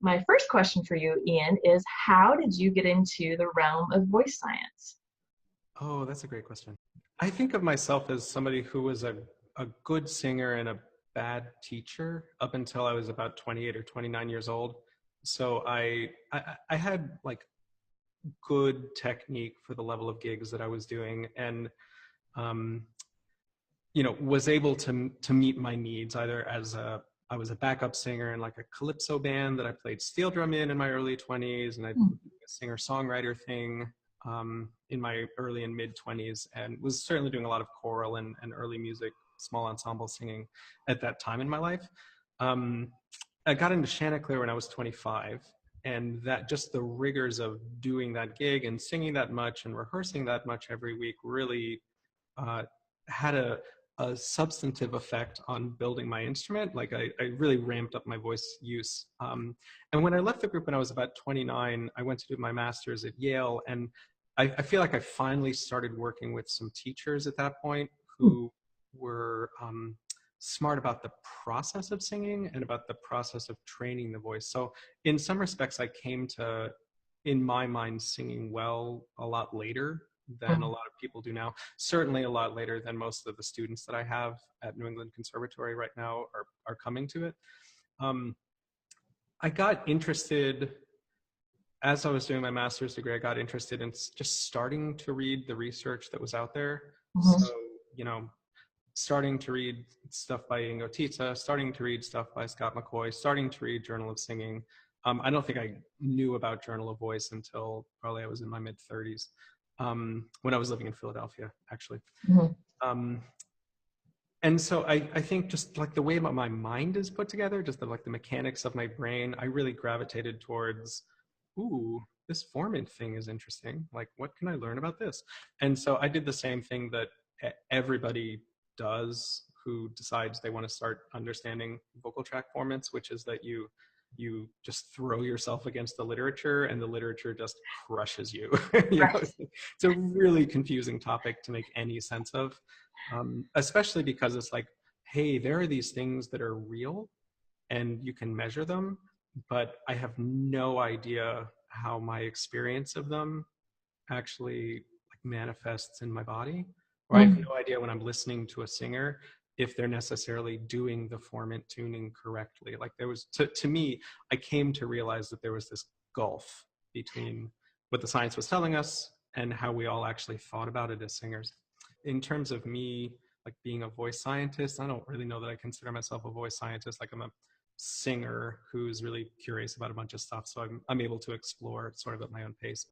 my first question for you, Ian, is how did you get into the realm of voice science? Oh, that's a great question. I think of myself as somebody who was a good singer and a bad teacher up until I was about 28 or 29 years old. So I had like good technique for the level of gigs that I was doing, and um, was able to meet my needs either as I was a backup singer in like a calypso band that I played steel drum in my early 20s, and I did a singer-songwriter thing in my early and mid 20s, and was certainly doing a lot of choral and early music, small ensemble singing at that time in my life. I got into Chanticleer when I was 25, and that just the rigors of doing that gig and singing that much and rehearsing that much every week really had a substantive effect on building my instrument. Like I really ramped up my voice use. And when I left the group when I was about 29, I went to do my master's at Yale. And I feel like I finally started working with some teachers at that point who were smart about the process of singing and about the process of training the voice. So in some respects, I came to, in my mind, singing well a lot later than a lot of people do now. Certainly a lot later than most of the students that I have at New England Conservatory right now are coming to it. I got interested, as I was doing my master's degree, I got interested in just starting to read the research that was out there. So, starting to read stuff by Ian Howell, starting to read stuff by Scott McCoy, starting to read Journal of Singing. I don't think I knew about Journal of Voice until probably I was in my mid 30s. When I was living in Philadelphia, actually. And so I think just like the way my mind is put together, just like the mechanics of my brain, I really gravitated towards, ooh, this formant thing is interesting. Like, what can I learn about this? And so I did the same thing that everybody does who decides they want to start understanding vocal tract formants, which is that you just throw yourself against the literature and the literature just crushes you. It's a really confusing topic to make any sense of, especially because it's like, hey, there are these things that are real and you can measure them, but I have no idea how my experience of them actually like manifests in my body, or I have no idea when I'm listening to a singer if they're necessarily doing the formant tuning correctly. Like there was, to me, I came to realize that there was this gulf between what the science was telling us and how we all actually thought about it as singers. In terms of me, like being a voice scientist, I don't really know that I consider myself a voice scientist. Like I'm a singer who's really curious about a bunch of stuff. So I'm able to explore sort of at my own pace.